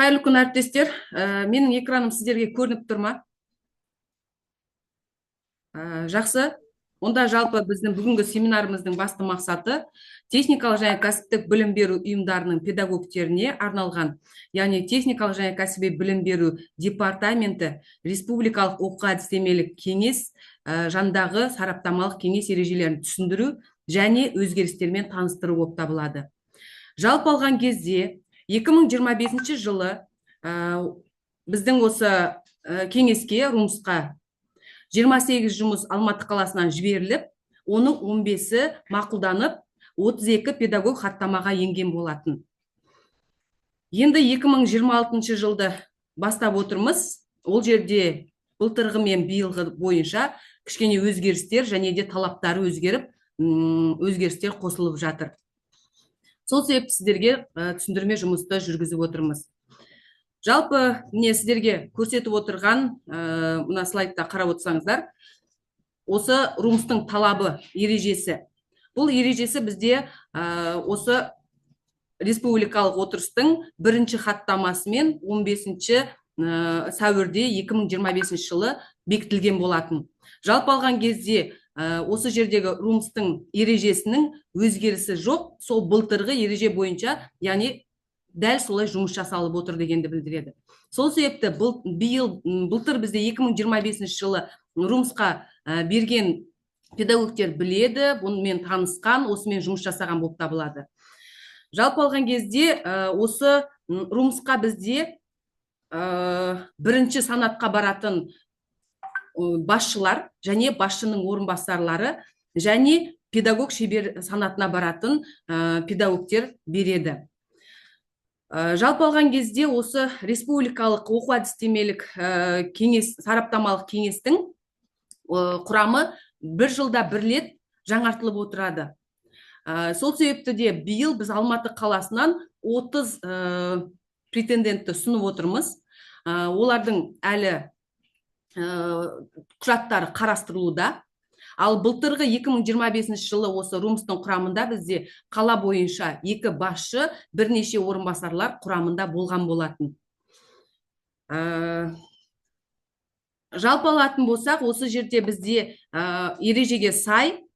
Қайырлы күн, әріптестер. Менің экраным сіздерге көрініп тұр ма? Жақсы. Онда жалпы біздің бүгінгі семинарымыздың басты мақсаты техникалық және кәсіптік білім беру ұйымдарының педагогтеріне арналған, яғни техникалық және кәсіби білім беру департаменті республикалық оқу-әдістемелік кеңес жанындағы сараптамалық кеңес ережелерін түсіндіру және өзгерістермен таныстыру болып табылады. Жалпы алған кезде 2025 жылы біздің осы кеңеске, румсқа 28 жұмыс Алматы қаласынан жіберіліп, оның 15-і мақұлданып, 32 педагог хаттамаға енген болатын. Енді 2026 жылды бастап отырмыз. Ол жерде былтырғы мен биылғы бойынша кішкене өзгерістер және де талаптары өзгеріп, өзгерістер қосылып жатыр. Сол себепті сіздерге түсіндірме жұмысты жүргізіп отырмыз. Жалпы міне сіздерге көрсетіп отырған мына слайдта қарап отырсаңыздар, осы румстың талабы ережесі. Бұл ережесі бізде осы республикалық отырыстың бірінші хаттамасымен 15 сәуірде 2025 жылы бекітілген болатын. Жалпы алған кезде осы жердегі румстың ережесінің өзгерісі жоқ, сол былтырғы ереже бойынша, яғни дәл солай жұмыс жасалып отыр дегенді білдіреді. Сол себепті былтыр бізде 2025 жылы румсқа берген педагогтер біледі, бұнымен танысқан, осымен жұмыс жасаған болып табылады. Жалпы алған кезде осы румсқа бізде бірінші санатқа баратын басшылар және басшының орынбасарлары және педагог шебер санатына баратын педагогтер береді. Жалпы алған кезде осы республикалық оқу-әдістемелік кеңес, сараптамалық кеңестің құрамы бір жылда бір рет жаңартылып отырады. Сол себепті де биыл біз Алматы қаласынан 30 претендентті ұсынып отырмыз. Олардың әлі құжаттары қарастырылуда. Ал былтырғы 2025 жылы осы румстың құрамында бізде қала бойынша 2 басшы, бірнеше орынбасарлар құрамында болған болатын. Жалпы алатын болсақ, осы жерде бізде ережеге сай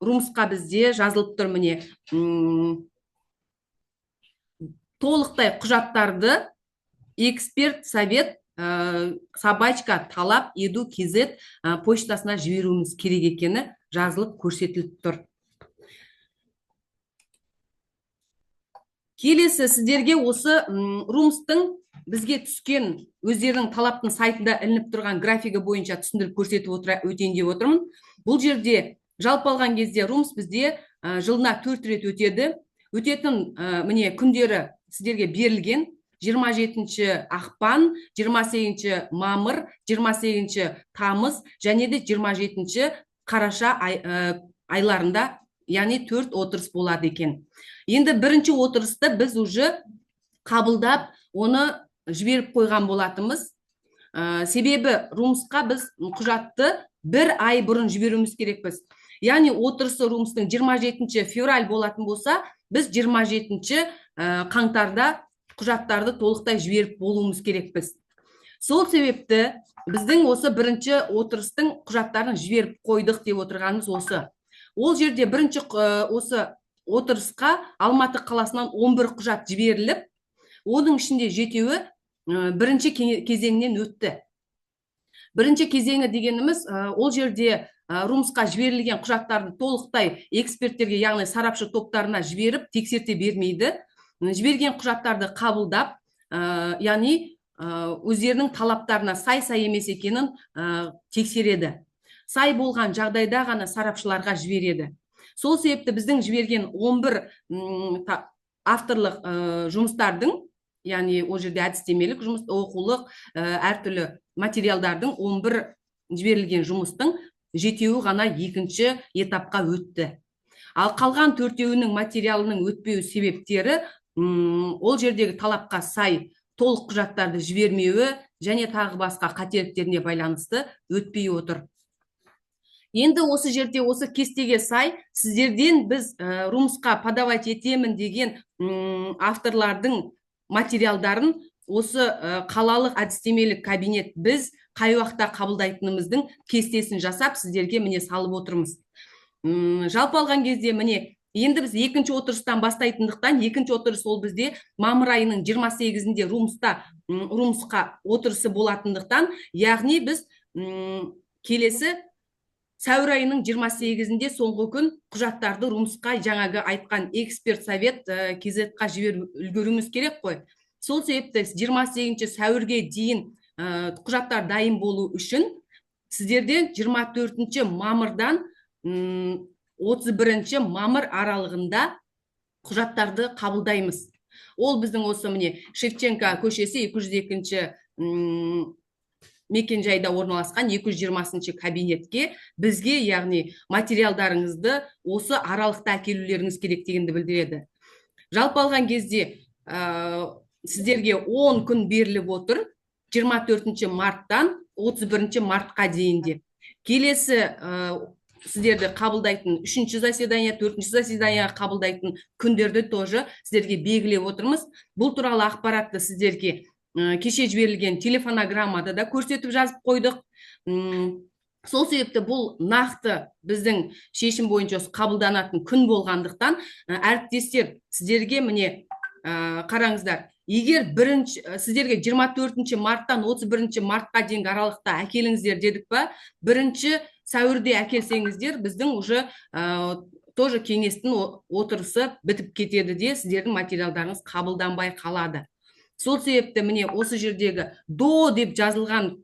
румсқа бізде жазылып тұр міне. Толықтай құжаттарды эксперт совет собачка талап еду kz почтасына жіберуіміз керек екені жазылып көрсетіліп тұр. Келесі сіздерге осы румстың бізге түскен өздерінің талаптың сайтында ілініп тұрған графигі бойынша түсіндіріп көрсетіп өтейін деп отырмын. Бұл жерде жалпы алған кезде румс бізде жылына 4 рет өтеді. Өтетін міне күндері сіздерге берілген. 27 ақпан, 28 мамыр, 28 тамыз және де 27 қараша айларында, яғни 4 отырыс болады екен. Енді бірінші отырысты біз уже қабылдап, оны жіберіп қойған болатымыз. Себебі румсқа біз құжатты 1 ай бұрын жіберуіміз керекпіз. Яғни отырысы румстың 27 февраль болатын болса, біз 27 қаңтарда құжаттарды толықтай жіберіп болуымыз керекпіз. Сол себепті біздің осы бірінші отырыстың құжаттарын жіберіп қойдық деп отырғанымыз осы. Ол жерде бірінші осы отырысқа Алматы қаласынан 11 құжат жіберіліп, оның ішінде 7-еуі бірінші кезеңнен өтті. Бірінші кезеңі дегеніміз, ол жерде румсқа жіберілген құжаттарды толықтай эксперттерге, яғни сарапшы топтарына жіберіп, тексерте бермейді. Жіберген құжаттарды қабылдап, яғни өздерінің талаптарына сай емес екенін тексереді. Сай болған жағдайда ғана сарапшыларға жібереді. Сол себепті біздің жіберген 11 авторлық жұмыстардың, яғни ол жерде әдістемелік жұмыс, оқулық, әртүрлі материалдардың 11 жіберілген жұмыстың 7-еуі ғана екінші этапқа өтті. Ал қалған 4-еуінің материалының өтпеу себептері ол жердегі талапқа сай толық құжаттарды жібермеуі және тағы басқа қателіктеріне байланысты өтпей отыр. Енді осы жерде осы кестеге сай сіздерден біз румсқа подавать етемін деген авторлардың материалдарын осы қалалық әдістемелік кабинет біз қай уақытта қабылдайтынымыздың кестесін жасап сіздерге міне салып отырмыз. Жалпы алған кезде міне енді біз екінші отырыстан бастайтындықтан, екінші отырыс ол бізде мамыр айының 28-інде румсқа отырысы болатындықтан, яғни біз келесі сәуір айының 28-інде соңғы күн құжаттарды румсқа жаңағы айтқан эксперт совет КЗ-қа жіберіп үлгеруіміз керек қой. Сол себепті 28 сәуірге дейін құжаттар дайын болу үшін сіздерден 24 мамырдан 31 мамыр аралығында құжаттарды қабылдаймыз. Ол біздің осы міне Шевченко көшесі 202 мекен жайда орналасқан 220 кабинетке бізге, яғни материалдарыңызды осы аралықта әкелулеріңіз керек дегенді білдіреді. Жалпы алған кезде сіздерге 10 күн беріліп отыр, 24 марттан 31 мартқа дейінде. Келесі сіздерді қабылдайтын 3-ші заседания, 4-ші заседания қабылдайтын күндерді тоже сіздерге белгілеп отырмыз. Бұл туралы ақпаратты сіздерге кеше жіберілген телефонограммада да көрсетіп жазып қойдық. Сол себепті бұл нақты біздің шешім бойынша қабылданатын күн болғандықтан, әріптестер, сіздерге міне қараңыздар, егер сіздерге 24 марттан 31 мартқа дейінгі аралықта әкеліңіздер дедік па, 1 сәуірде әкелсеңіздер, біздің уже тоже кеңестің отырысы бітіп кетеді де, сіздердің материалдарыңыз қабылданбай қалады. Сол себепті міне осы жердегі до деп жазылған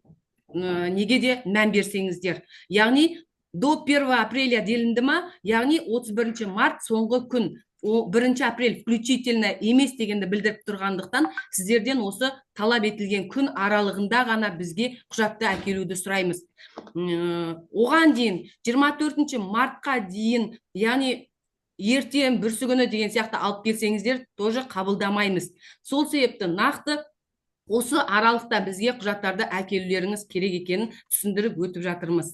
неге де мән берсеңіздер. Яғни до 1 апреля делінді ма, яғни 31 март соңғы күн, 1 апрель включительно емес дегенді білдіріп тұрғандықтан, сіздерден осы талап етілген күн аралығында ғана бізге құжатты әкелуді сұраймыз. Оған дейін 24 мартқа дейін, яғни ертең бүрсігүні деген сияқты алып келсеңіздер, тоже қабылдамаймыз. Сол себепті нақты осы аралықта бізге құжаттарды әкелулеріңіз керек екенін түсіндіріп өтіп жатырмыз.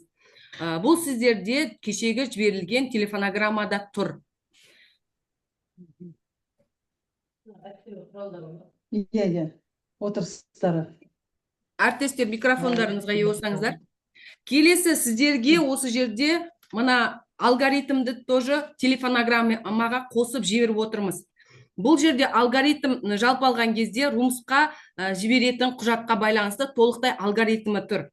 Бұл сіздерде кешегі жіберілген телефонограммада тұр. Отырыстары. Әріптестер, микрофондарыңызға ие болсаңыздар. Келесі сіздерге осы жерде мына алгоритмді тоже телефонограммаға қосып жіберіп отырмыз. Бұл жерде алгоритм жалпы алған кезде румсқа жіберетін құжатқа байланысты толықтай алгоритмі тұр.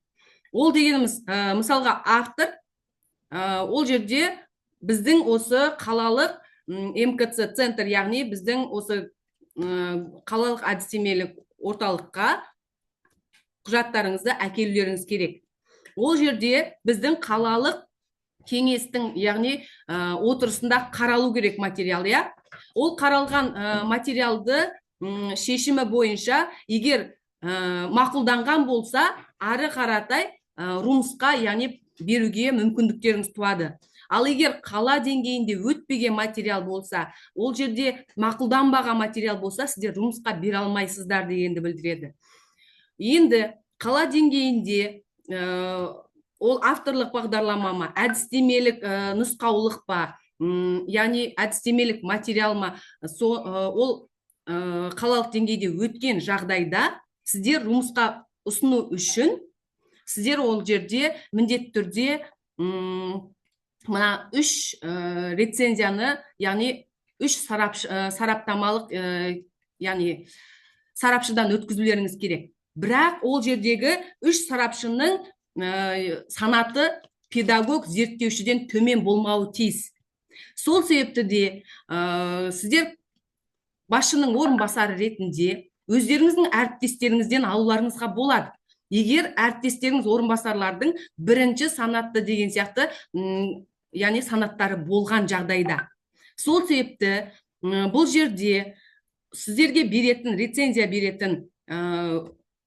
Ол дегеніміз, мысалға автор, ол жерде біздің осы қалалық МКЦ центр, яғни біздің осы қалалық әдістемелік орталыққа құжаттарыңызды әкелулеріңіз керек. Ол жерде біздің қалалық кеңестің, яғни отырысында қаралу керек материал, я? Ол қаралған материалды шешімі бойынша, егер мақұлданған болса, ары қаратай румсқа, яғни беруге мүмкіндіктеріңіз туады. Ал егер қала деңгейінде өтпеген материал болса, ол жерде мақұлданбаған материал болса, сіздер румсқа бере алмайсыздар дегенді білдіреді. Енді қала деңгейінде ол авторлық бағдарлама ма, әдістемелік нұсқаулық па, яғни әдістемелік материал ма, ол қалалық деңгейде өткен жағдайда сіздер румсқа ұсыну үшін, сіздер ол жерде міндетті түрде мына 3 рецензияны, яғни 3 сараптамалық, яғни сарапшыдан өткізулеріңіз керек. Бірақ ол жердегі 3 сарапшының санаты педагог зерттеушіден төмен болмауы тиіс. Сол себепті де сіздер басшының орынбасары ретінде өздеріңіздің әріптестеріңізден алуларыңызға болады. Егер әріптестеріңіз орынбасарлардың 1 санатты деген сияқты, яғни санаттары болған жағдайда. Сол себепті бұл жерде сіздерге беретін, рецензия беретін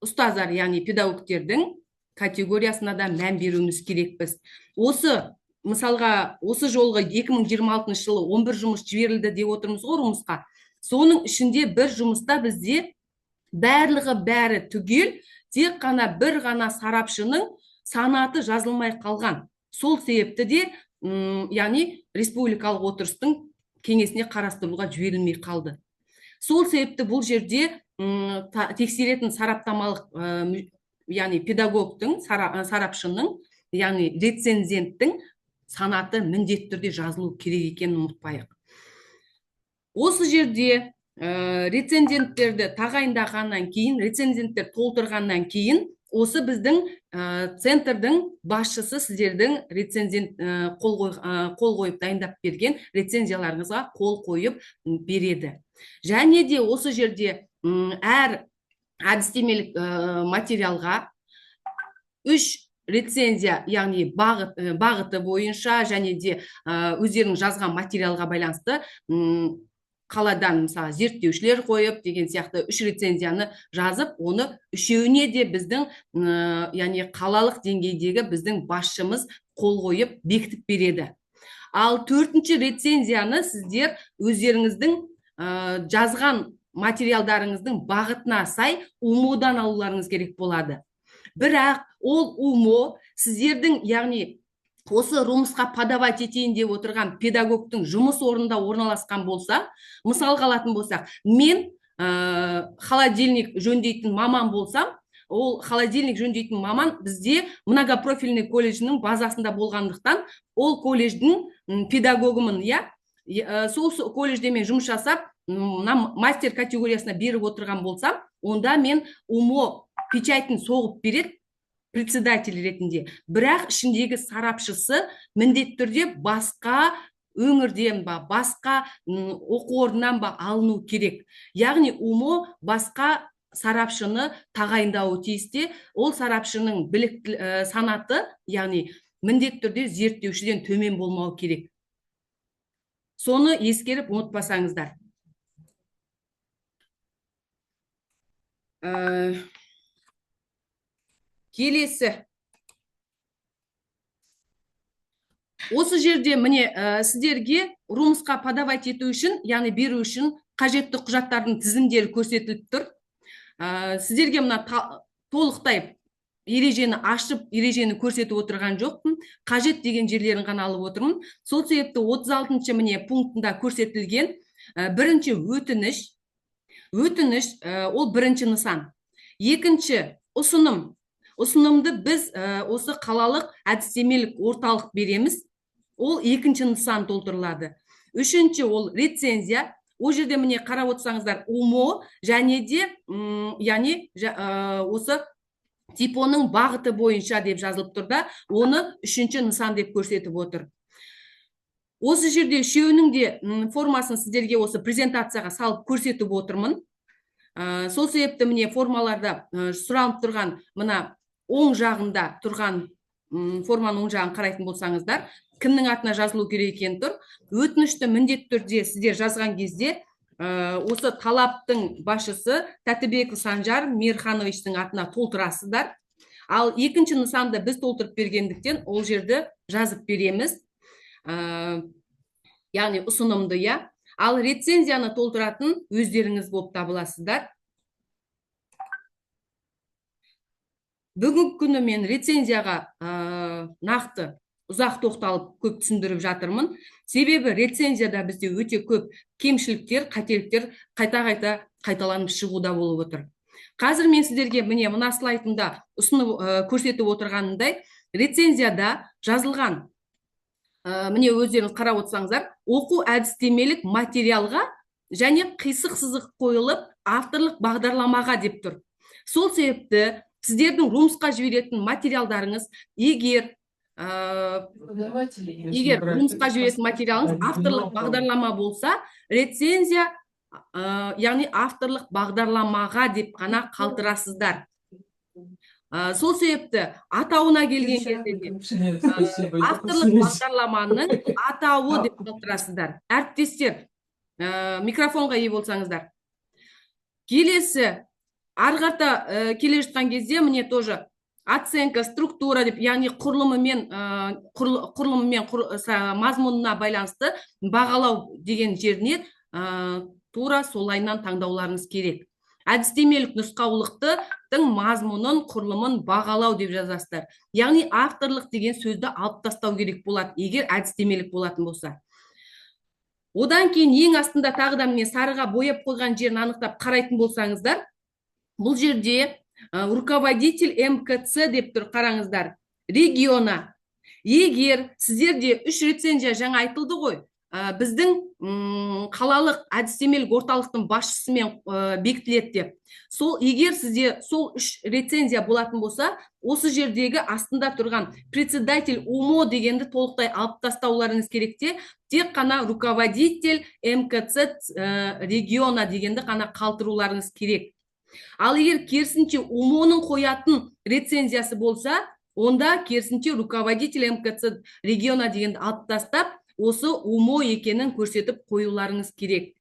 ұстаздар, яғни педагогтердің категориясына да мән беруіміз керекпіз. Мысалға, осы жолғы 2026 жылы 11 жұмыс жіберілді деп отырмыз ғой румсқа. Соның ішінде бір жұмыста бізде бәрі түгел, тек қана бір ғана сарапшының санаты жазылмай қалған. Сол себепті де, яғни республикалық отырыстың кеңесіне қарастыруға жіберілмей қалды. Сол себепті бұл жерде тексеретін сараптамалық, яғни педагогтың, сарапшының, яғни рецензенттің санаты міндетті түрде жазылу керек екенін ұмытпайық. Осы жерде рецензенттерді тағайындағаннан кейін, рецензенттер толтырғаннан кейін, осы біздің центрдің басшысы сіздердің рецензент қол қойып дайындап берген рецензияларыңызға қол қойып береді. Және де осы жерде әр әдістемелік материалға 3 рецензия, яғни бағыты бойынша және де өздерінің жазған материалға байланысты қаладан мысалы зерттеушілер қойып деген сияқты 3 рецензияны жазып, оны үшеуіне де біздің яғни қалалық деңгейдегі біздің басшымыз қол қойып бекітіп береді. Ал 4-ші рецензияны сіздер өздеріңіздің жазған материалдарыңыздың бағытына сай УМО-дан алуларыңыз керек болады. Бірақ ол УМО сіздердің, яғни осы жұмысқа подавать етейін деп отырған педагогтың жұмыс орнында орналасқан болса, мысалға алатын болсақ, мен холодильник жөндейтін маман болсам, ол холодильник жөндейтін маман бізде многопрофильный колледжінің базасында болғандықтан, ол колледждің педагогымын, сол колледжде мен жұмыс жасап, мастер категориясына беріп отырған болсам, онда мен УМО печатын соғып береді председатель ретінде. Бірақ ішіндегі сарапшысы міндетті түрде басқа өңірден басқа оқу орнынан алыну керек. Яғни УМО басқа сарапшыны тағайындауы тиісте, ол сарапшының білікті санаты, яғни міндетті түрде зерттеушіден төмен болмау керек. Соны ескеріп ұмытпасаңыздар. Келесі. Осы жерде міне сіздерге жұмысқа подавать ету үшін, яғни беру үшін қажетті құжаттардың тізімдері көрсетіліп тұр. Сіздерге мына толықтай ережені ашып, ережені көрсетіп отырған жоқпын. Қажет деген жерлерін ғана алып отырмын. Сол себепті 36-шы міне пунктында көрсетілген бірінші өтініш, ол бірінші нысан. Екінші ұсыным. Ұсынымды біз осы қалалық әдістемелік орталық береміз. Ол екінші нысан толтырылады. Үшінші ол рецензия. Ол жерде міне қарап отырсаңыздар, УМО және де яғни осы типоның бағыты бойынша деп жазылып тұр да, оны үшінші нысан деп көрсетіп отыр. Осы жерде үшеуінің де формасын сіздерге осы презентацияға салып көрсетіп отырмын. Сол себепті міне формаларда сұранып тұрған мына оң жағында тұрған форманың оң жағын қарайтын болсаңыздар, кімнің атына жазылу керек екені тұр. Өтінішті міндетті түрде сіздер жазған кезде осы талаптың басшысы Тәтібеков Санжар Мейірхановичтің атына толтырасыздар. Ал екінші нысанды біз толтырып бергендіктен ол жерді жазып береміз. Яғни ұсынымды, Ал рецензияны толтыратын өздеріңіз болып табыласыздар. Бүгінгі күні мен рецензияға нақты ұзақ тоқталып көп түсіндіріп жатырмын. Себебі рецензияда бізде өте көп кемшіліктер, қателіктер қайта-қайта қайталанып шығуда болып отыр. Қазір мен сіздерге мына слайдымда ұсынып көрсетіп отырғанымдай, рецензияда жазылған, міне өздеріңіз қарап отырсаңыздар, оқу әдістемелік материалға және қисық сызық қойылып авторлық бағдарламаға деп тұр. Сол себепті сіздердің жұмысқа жіберетін материалдарыңыз, егер жұмысқа жіберетін материалыңыз авторлық бағдарлама болса, рецензия, яғни авторлық бағдарламаға деп қана қалтырасыздар. Сол себепті атауына келген кезде авторлық бағдарламаның атауы деп қалтырасыздар. Әріптестер, микрофонға ие болсаңыздар. Келесі, арғарта келе жатқан кезде міне тоже оценка, структура деп, яғни құрылымымен мазмұнына байланысты бағалау деген жеріне тура солайынан таңдауларыңыз керек. Әдістемелік нұсқаулықтың мазмұнын, құрылымын бағалау деп жазасыздар. Яғни авторлық деген сөзді алып тастау керек болады, егер әдістемелік болатын болса. Одан кейін ең астында тағы да міне сарыға бояп қойған жерін анықтап қарайтын болсаңыздар, бұл жерде руководитель МКЦ деп тұр, қараңыздар, региона. Егер сіздерде 3 рецензия жаңа айтылды ғой, біздің қалалық әдістемелік орталықтың басшысымен бекітіледі деп. Егер сізде сол 3 рецензия болатын болса, осы жердегі астында тұрған председатель УМО дегенді толықтай алып тастауларыңыз керек те, тек қана руководитель МКЦ региона дегенді қана қалдыруларыңыз керек. Ал егер керісінше УМО-ның қоятын рецензиясы болса, онда керісінше руководитель МКЦ региона дегенді алып тастап, осы УМО екенін көрсетіп қоюларыңыз керек.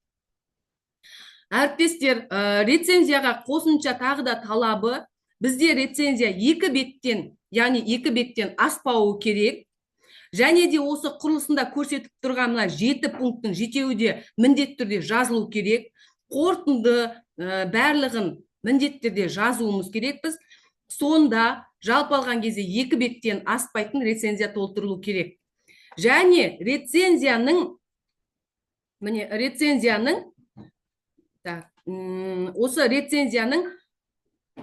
Әріптестер, рецензияға қосымша тағы да талабы, бізде рецензия 2 беттен, яғни 2 беттен аспауы керек. Және де осы құрылысында көрсетіп тұрған 7 пункттің 7-еуі де міндетті түрде жазылу керек. Қорытынды барлығын міндетті түрде жазуымыз керекпіз. Сонда жалпы алған кезде 2 беттен аспайтын рецензия толтырылу керек. Және рецензияның осы рецензияның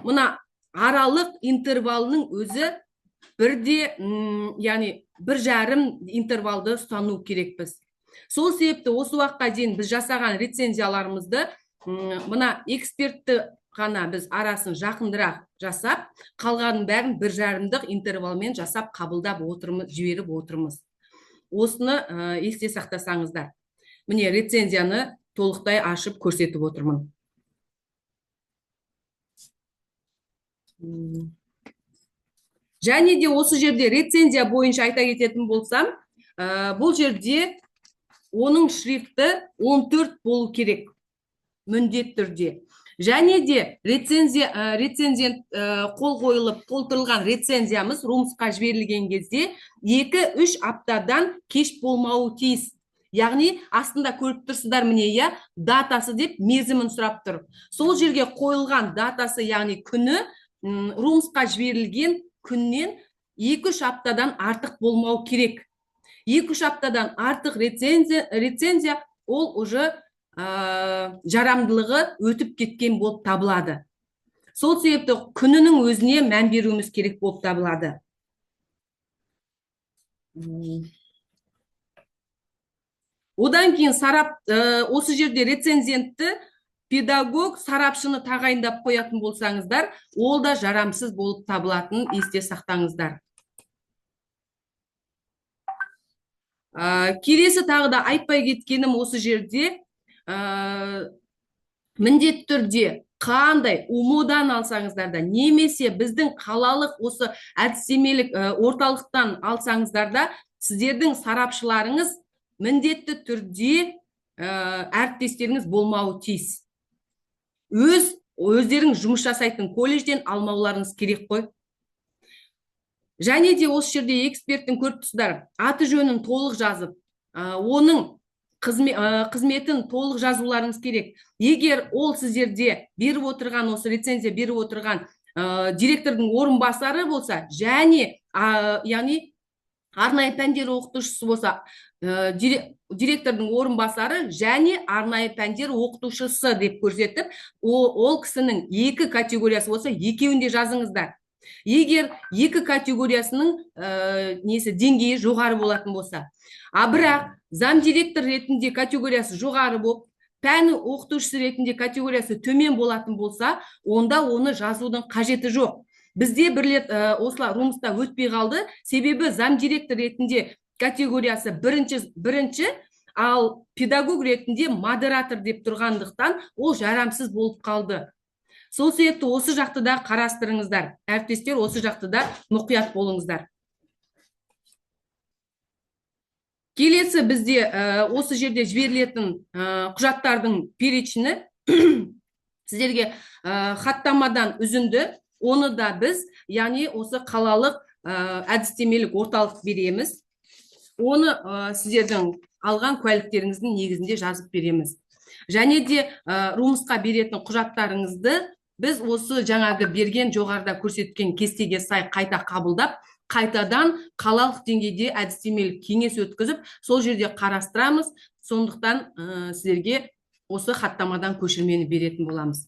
мына аралық интервалының өзі бірде, яғни 1,5 интервалды ұстану керекпіз. Сол себепті осы уақытқа дейін біз жасаған рецензияларымызды мына экспертті ғана біз арасын жақындырақ жасап, қалғанын бәрін 1,5 интервалмен жасап қабылдап отырмыз, жіберіп отырмыз. Осыны есте сақтасаңыздар. Міне рецензияны толықтай ашып көрсетіп отырмын. Және де осы жерде рецензия бойынша айта кететін болсам, бұл жерде оның шрифті 14 болу керек, міндетті түрде. Және де рецензент қол қойылып толтырылған рецензиямыз румсқа жіберілген кезде 2-3 аптадан кеш болмауы тиіс. Яғни астында көріп тұрсыздар, міне датасы деп мерзімін сұрап тұр. Сол жерге қойылған датасы, яғни күні румсқа жіберілген күннен 2-3 аптадан артық болмау керек. 2-3 аптадан артық рецензия ол уже жарамдылығы өтіп кеткен болып табылады. Сол себепті күнінің өзіне мән беруіміз керек болып табылады. Одан кейін осы жерде рецензентті педагог сарапшыны тағайындап қоятын болсаңыздар, ол да жарамсыз болып табылатынын есте сақтаңыздар. Келесі тағы да айтпай кеткенім осы жерде, міндетті түрде қандай УМО-дан алсаңыздар да, немесе біздің қалалық осы әдістемелік орталықтан алсаңыздар да, сіздердің сарапшыларыңыз міндетті түрде әріптестеріңіз болмауы тиіс. Өздерің жұмыс жасайтын колледжден алмауларыңыз керек қой. Және де осы жерде эксперттің көріп тұрсыздар, аты жөнін толық жазып, оның қызметін толық жазуларыңыз керек. Егер ол сіздерде беріп отырған, осы рецензия беріп отырған директордың орынбасары болса, және яғни арнайы пәндер оқытушысы болса, директордың орынбасары және арнайы пәндер оқытушысы деп көрсетіп, ол кісінің 2 категориясы болса, екеуінде жазыңыздар. Егер 2 категориясының деңгейі жоғары болатын болса, бірақ замдиректор ретінде категориясы жоғары болып, пәні оқытушысы ретінде категориясы төмен болатын болса, онда оны жазудың қажеті жоқ. Бізде бір рет осылай румста өтпей қалды, себебі замдиректор ретінде категориясы бірінші, ал педагог ретінде модератор деп тұрғандықтан ол жарамсыз болып қалды. Сол себепті осы жақты да қарастырыңыздар. Әріптестер, осы жақты да мұқият болыңыздар. Келесі бізде осы жерде жіберілетін құжаттардың перечні сіздерге хаттамадан үзінді. Оны да біз, яғни осы қалалық әдістемелік орталық береміз. Оны сіздердің алған куәліктеріңіздің негізінде жазып береміз. Және де румсқа беретін құжаттарыңызды біз осы жаңағы берген жоғарыда көрсеткен кестеге сай қайта қабылдап, қайтадан қалалық деңгейде әдістемелік кеңес өткізіп, сол жерде қарастырамыз. Сондықтан сіздерге осы хаттамадан көшірмені беретін боламыз.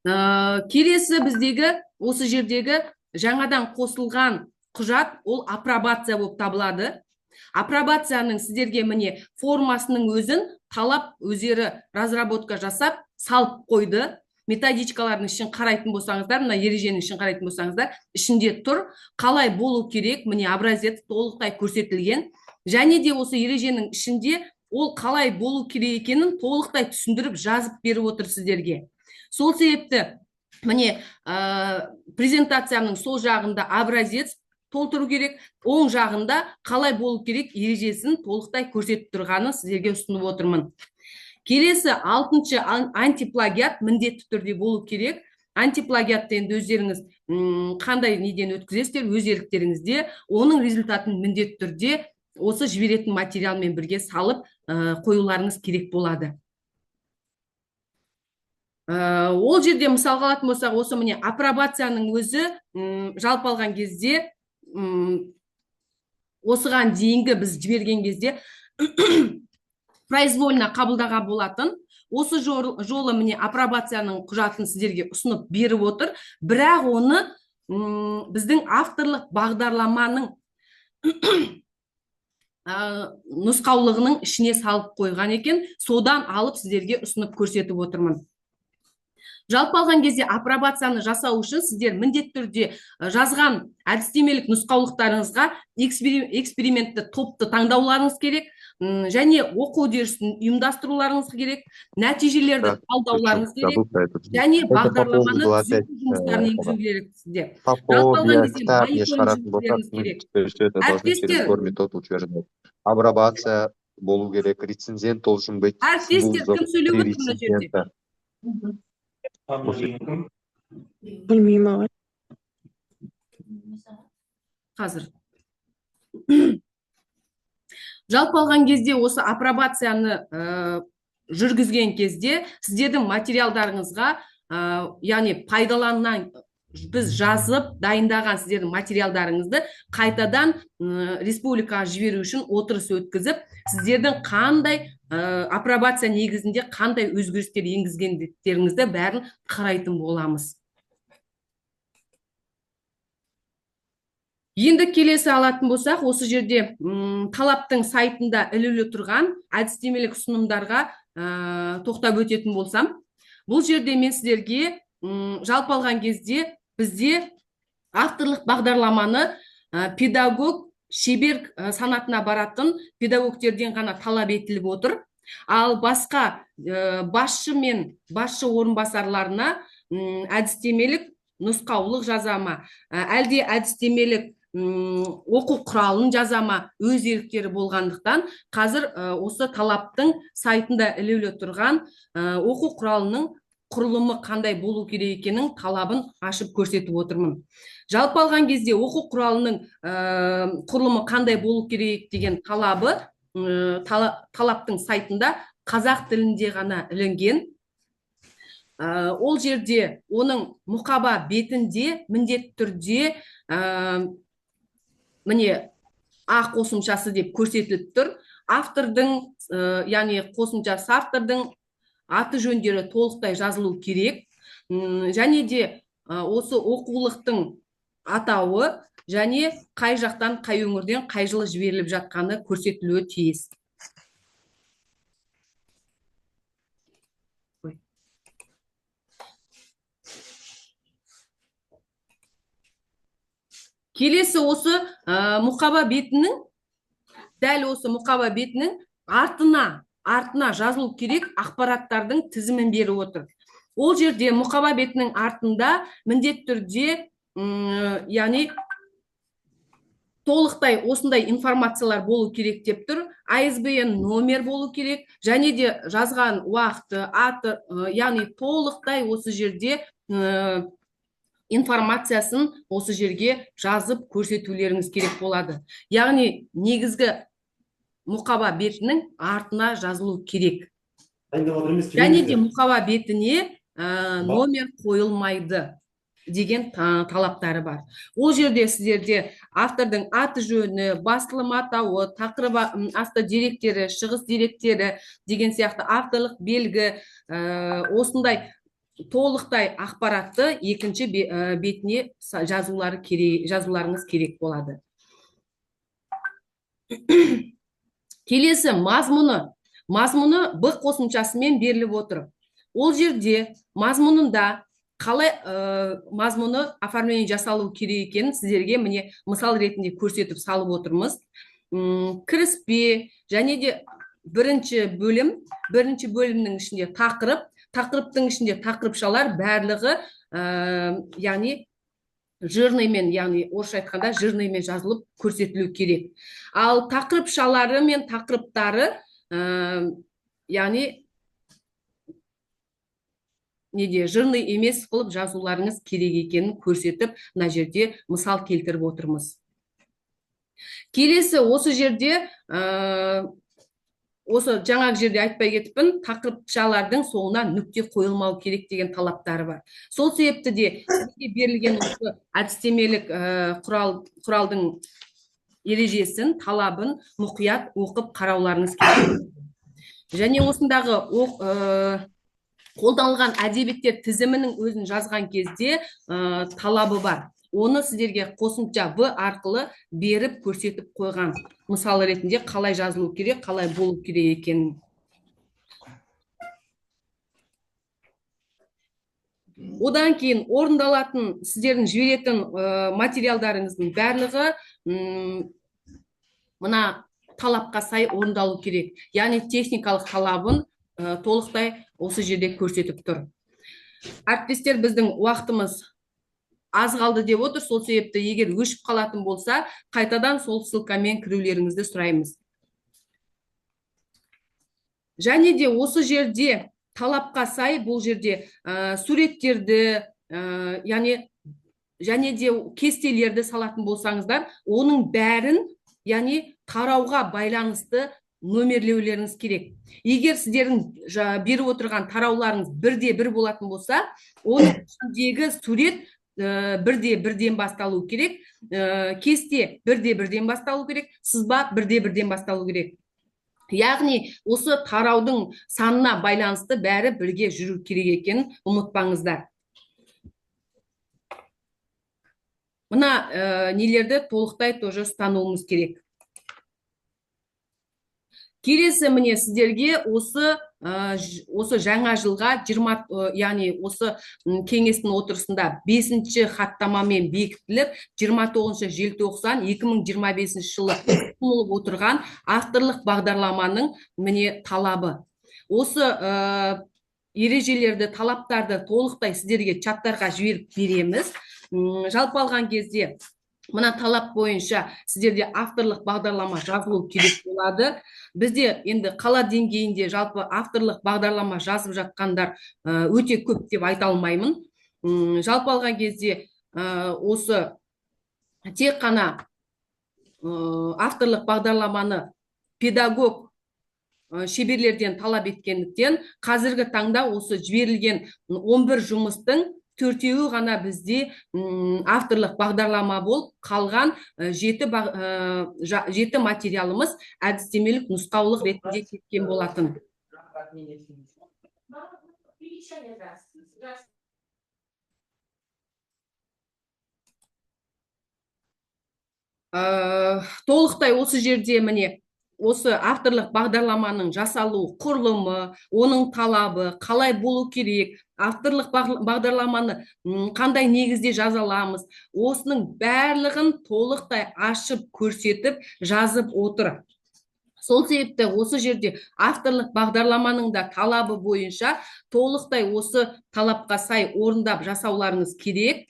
Келесі біздегі осы жердегі жаңадан қосылған құжат, ол апробация болып табылады. Апробацияның сіздерге міне формасының өзін талап өздері разработка жасап салып қойды. Методичкалардың ішін қарайтын болсаңыздар, мына ереженің ішін қарайтын болсаңыздар, ішінде тұр, қалай болу керек, міне образец толықтай көрсетілген. Және де осы ереженің ішінде ол қалай болу керек екенін толықтай түсіндіріп жазып беріп отыр сіздерге. Сол себепті міне презентацияның сол жағында образец толтыру керек, оң жағында қалай болу керек ережесін толықтай көрсетіп тұрғаны сіздерге ұсынып отырмын. Келесі 6-шы антиплагиат міндетті түрде болу керек. Антиплагиатты енді өздеріңіз қандай неден өткізесіздер, өз еріктеріңізде, оның результатын міндетті түрде осы жіберетін материалмен бірге салып қоюларыңыз керек болады. Ол жерде мысалға алатын болсақ, осы міне апробацияның өзі жалпы алған кезде осыған дейінгі біз жіберген кезде произвольно қабылдаға болатын. Осы жолы міне апробацияның құжатын сіздерге ұсынып беріп отыр, бірақ оны біздің авторлық бағдарламаның нұсқаулығының ішіне салып қойған екен, содан алып сіздерге ұсынып көрсетіп отырмын. Жалпы алған кезде апробацияны жасау үшін сіздер міндетті түрде жазған әдістемелік нұсқаулықтарыңызға экспериментті топты таңдауларыңыз керек, және оқу үдерісін ұйымдастыруларыңыз керек, нәтижелерді талдауларыңыз керек, және бағдарламаны түзету жұмыстарын енгізу керек сіздер. Жалпы алған кезде апробация болу керек, рецензент должен быть. Әріптестер, кім сөйлеп отыр мына жерде? Білмеймін ағай. Қазір. Жалпы алған кезде осы апробацияны жүргізген кезде сіздердің материалдарыңызға, яғни пайдаланған біз жазып дайындаған сіздердің материалдарыңызды қайтадан республикаға жіберу үшін отырыс өткізіп, сіздердің қандай апробация негізінде қандай өзгерістер енгізгендіктеріңізді бәрін қарайтын боламыз. Енді келесі алатын болсақ, осы жерде талаптың сайтында ілулі тұрған әдістемелік ұсынымдарға тоқтап өтетін болсам, бұл жерде мен сіздерге жалпы алған кезде бізде авторлық бағдарламаны педагог шебер санатына баратын педагогтерден ғана талап етіліп отыр. Ал басқа басшы мен басшы орынбасарларына әдістемелік нұсқаулық жазама, әлде әдістемелік оқу құралын жазама, өз еріктері болғандықтан қазір осы талаптың сайтында ілулі тұрған оқу құралының құрылымы қандай болу керек екенін талабын ашып көрсетіп отырмын. Жалпы алған кезде оқу құралының құрылымы қандай болу керек деген талабы талаптың сайтында қазақ тілінде ғана ілінген. Ол жерде оның мұқаба бетінде міндетті түрде міне А қосымшасы деп көрсетіліп тұр. Автордың, яғни қосымшасы автордың аты жөндері толықтай жазылу керек. Және де осы оқулықтың атауы және қай жақтан, қай өңірден, қай жылы жіберіліп жатқаны көрсетілуі тиіс. Келесі осы мұқаба бетінің, дәл осы мұқаба бетінің артына жазылу керек ақпараттардың тізімін беріп отыр. Ол жерде мұқаба бетінің артында міндетті түрде, яғни толықтай осындай информациялар болу керек деп тұр. ISBN номер болу керек, және де жазған уақыты, аты, яғни толықтай осы жерде информациясын осы жерге жазып көрсетулеріңіз керек болады. Яғни негізгі мұқаба бетінің артына жазылу керек. Және де мұқаба бетіне номер қойылмайды. деген талаптары бар. Ол жерде сіздерде автордың аты жөні, басылым атауы, тақырыбы, асты деректері, шығыс деректері деген сияқты авторлық белгі, осындай толықтай ақпаратты екінші бетіне жазуларыңыз керек болады. Келесі мазмұны Б қосымшасымен беріліп отыр. Ол жерде мазмұнында қалай мазмұны оформление жасалу керек екенін сіздерге міне мысал ретінде көрсетіп салып отырмыз. Кіріспе және де бірінші бөлімнің ішінде тақырыптың ішінде тақырыпшалар барлығы, яғни жирныймен, яғни орысша айтқанда жирныймен жазылып көрсетілу керек. Ал тақырыпшалары мен тақырыптары, яғни жирный емес қылып жазуларыңыз керек екенін көрсетіп, мына жерде мысал келтіріп отырмыз. Келесі осы жерде, осы жаңағы жерде айтпай кетіппін, тақырыпшалардың соңына нүкте қойылмау керек деген талаптары бар. Сол себепті де сізге берілген осы әдістемелік құралдың ережесін, талабын мұқият оқып қарауларыңыз керек. Және осындағы қолданылған әдебиеттер тізімінің өзін жазған кезде талабы бар. Оны сіздерге қосымша В арқылы беріп көрсетіп қойған. Мысалы ретінде қалай жазылу керек, қалай болу керек екенін. Одан кейін орындалатын сіздердің жіберетін материалдарыңыздың барлығы мына талапқа сай орындалу керек. Яғни техникалық талабын толықтай осы жерде көрсетіп тұр. Әріптестер, біздің уақытымыз аз қалды деп отыр. Сол себепті егер өшіп қалатын болса, қайтадан сол ссылкамен кірулеріңізді сұраймыз. Және де осы жерде талапқа сай бұл жерде суреттерді, және де кестелерді салатын болсаңыздар, оның бәрін, яғни тарауға байланысты нөмерлеулеріңіз керек. Егер сіздердің беріп отырған тарауларыңыз 1-1 болатын болса, оның ішіндегі сурет 1-1-ден басталу керек, кесте 1-1-ден басталу керек, сызба 1-1-ден басталу керек. Яғни осы тараудың санына байланысты бәрі бірге жүру керек екенін ұмытпаңыздар. Мына нелерді толықтай тоже ұстануымыз керек. Келесі міне сіздерге осы жаңа жылға яғни осы кеңестің отырысында 5-ші хаттамамен бекітіліп 29 желтоқсан 2025 жылы ұсынылып отырған авторлық бағдарламаның міне талабы. Осы ережелерді, талаптарды толықтай сіздерге чаттарға жіберіп береміз. Жалпы алған кезде мына талап бойынша сіздерде авторлық бағдарлама жазылу керек болады. Бізде енді қала деңгейінде жалпы авторлық бағдарлама жазып жатқандар өте көп деп айта алмаймын. Жалпы алған кезде осы тек қана авторлық бағдарламаны педагог шеберлерден талап еткендіктен, қазіргі таңда осы жіберілген 11 жұмыстың 4-еуі ғана бізде авторлық бағдарлама болып, қалған 7 материалымыз әдістемелік нұсқаулық ретінде кеткен болатын. Толықтай осы жерде міне осы авторлық бағдарламаның жасалу құрылымы, оның талабы, қалай болу керек, авторлық бағдарламаны қандай негізде жазаламыз, осының барлығын толықтай ашып көрсетіп жазып отыр. Сол себепті осы жерде авторлық бағдарламаның да талабы бойынша толықтай осы талапқа сай орындап жасауларыңыз керек.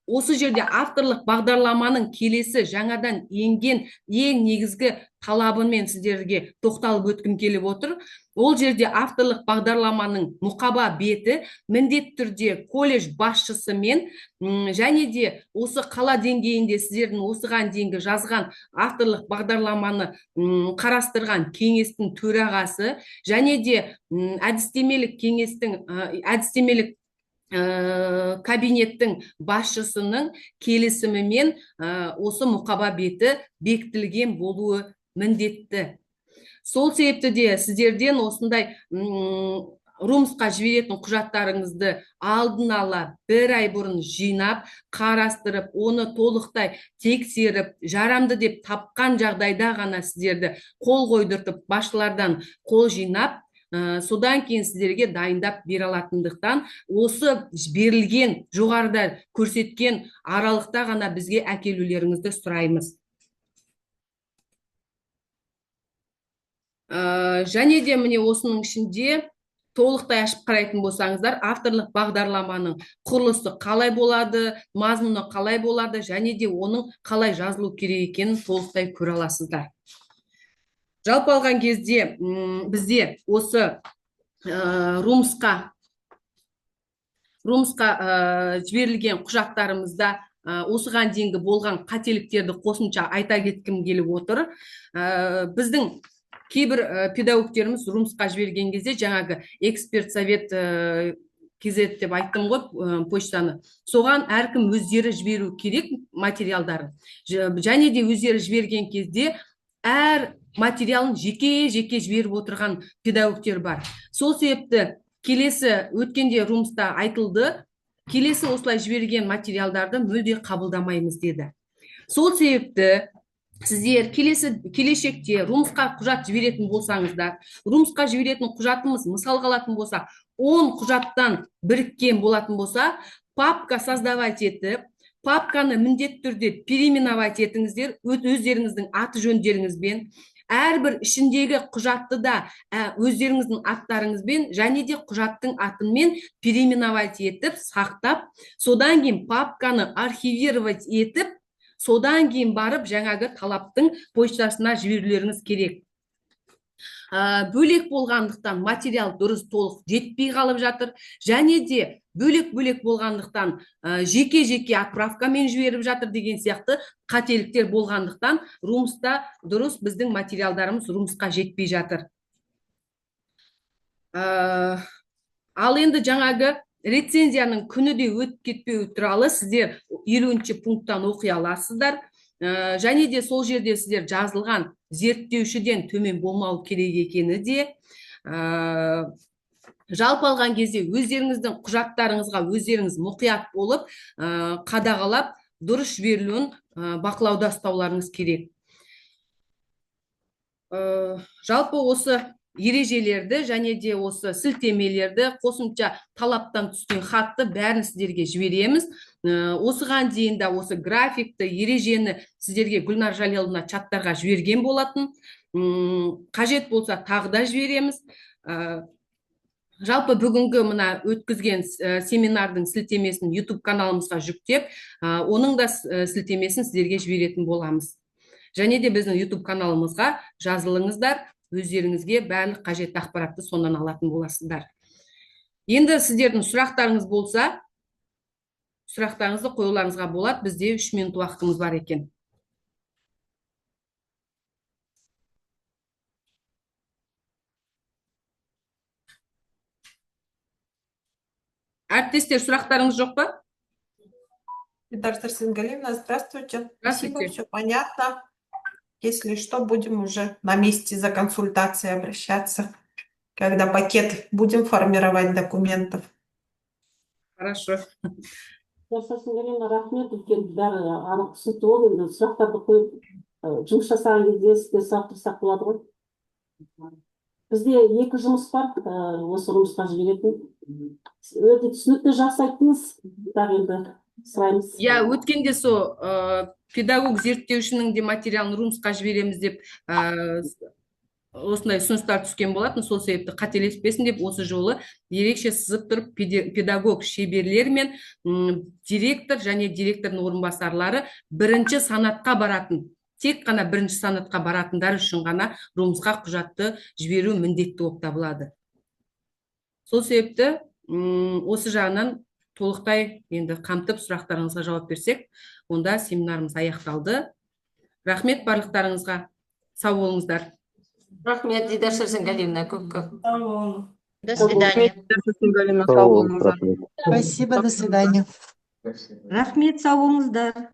Осы жерде авторлық бағдарламаның келесі жаңадан енген ең негізгі талабымен сіздерге тоқталып өткім келіп отыр. Ол жерде авторлық бағдарламаның мұқаба беті міндетті түрде колледж басшысымен және де осы қала деңгейінде сіздердің осыған дейінгі жазған авторлық бағдарламаны қарастырған кеңестің төрағасы және де әдістемелік кабинеттің басшысының келісімімен осы мұқаба беті бекітілген болуы міндетті. Сол себепті де сіздерден осындай румсқа жіберетін құжаттарыңызды алдын ала бір ай бұрын жинап, қарастырып, оны толықтай тексеріп, жарамды деп тапқан жағдайда ғана сіздерді қол қойдыртып, басшылардан қол жинап, содан кейін сіздерге дайындап бере алатындықтан, осы берілген жоғарыда көрсеткен аралықта ғана бізге әкелулеріңізді сұраймыз. Және де міне осының ішінде толықтай ашып қарайтын болсаңыздар, авторлық бағдарламаның құрылысы қалай болады, мазмұны қалай болады, және де оның қалай жазылу керек екенін толықтай көре аласыздар. Жалпы алған кезде бізде осы румсқа жіберілген құжаттарымызда осыған дейінгі болған қателіктерді қосымша айта кеткім келіп отыр. Біздің кейбір педагогтеріміз румсқа жіберген кезде жаңағы эксперт совет KZ деп айттым ғой, почтаны. Соған әркім өздері жіберу керек материалдарын. Және де өздері жіберген кезде әр материалын жеке-жеке жіберіп отырған педагогтер бар. Сол себепті келесі өткенде румста айтылды, келесі осылай жіберген материалдарды мүлде қабылдамаймыз деді. Сол себепті сіздер келешекте румсқа құжат жіберетін болсаңыздар, румсқа жіберетін құжатымыз мысалға алатын болса, 10 құжаттан біріккен болатын болса, папка создавать етіп, папканы міндетті түрде переименовать етіңіздер, өздеріңіздің аты жөндеріңізбен, әрбір ішіндегі құжатты да өздеріңіздің аттарыңызбен және де құжаттың атымен переименовать етіп, сақтап, содан кейін папканы архивировать етіп, содан кейін барып жаңағы талаптың почтасына жіберулеріңіз керек. Бөлек болғандықтан материал дұрыс толық жетпей қалып жатыр, және де бөлек болғандықтан жеке-жеке отправкамен жіберіп жатыр деген сияқты қателіктер болғандықтан румста дұрыс біздің материалдарымыз румсқа жетпей жатыр. Ал енді жаңағы рецензияның күні де өтіп кетпеуі туралы сіздер 50-ші пункттан оқи аласыздар. Және де сол жерде сіздер жазылған зерттеушіден төмен болмау керек екені де, жалпы алған кезде өздеріңіздің құжаттарыңызға өздеріңіз мұқият болып, қадағалап, дұрыс жіберілуін бақылауда ұстауларыңыз керек. Жалпы осы ережелерді және де осы сілтемелерді, қосымша талаптан түскен хатты бәрін сіздерге жібереміз. Осыған дейін де осы графикті, ережені сіздерге Гүлнар Жалиловна чаттарға жіберген болатын. Қажет болса тағы да жібереміз. Жалпы бүгінгі мына өткізген семинардың сілтемесін YouTube каналымызға жүктеп, оның да сілтемесін сіздерге жіберетін боламыз. Және де біздің YouTube каналымызға жазылыңыздар, өздеріңізге барлық қажетті ақпаратты сондан алатын боласыздар. Енді сіздердің сұрақтарыңыз болса, сұрақтарыңызды қоюларыңызға болады. Бізде 3 минут уақытымыз бар екен. Әріптестер, сұрақтарыңыз жоқ па? Дарья Сингалевна, здравствуйте. Здравствуйте. Спасибо, все понятно. Если что, будем уже на месте за консультацией обращаться, когда пакет будем формировать документов. Хорошо. Дарья Сингалевна, рахмет, үлкен бәрі анық түсінікті болды. Енді сұрақтарды қойып, жұмыс жасаған кезде сізге сұрақ тұрсақ болады ғой. Бізде 2 жұмыс бар, осы жұмысқа жіберетін. Өте түсінікті жасайтыңыз, енді сұраймыз. Өткенде со педагог зерттеушінің де материалын румсқа жібереміз деп осындай ұсыныстар түскен болатын. Сол себепті қателеспесін деп осы жолы ерекше сызып тұрып, педагог шеберлер мен директор және директордың орынбасарлары бірінші санатқа баратын, тек қана бірінші санатқа баратындар үшін ғана румсқа құжатты жіберу міндетті болып табылады. Сол себепті осы жағынан толықтай енді қамтып сұрақтарыңызға жауап берсек, онда семинарымыз аяқталды. Рахмет барлықтарыңызға. Сау болыңыздар. Рахмет, Дидар Сәрсенғалиевна, көп-көп. Сау болыңыз. До свидания. Галина, Сау сау болуңуз, болуңуздар. рахмет. Спасибо, до свидания. Рахмет, сау болыңыздар.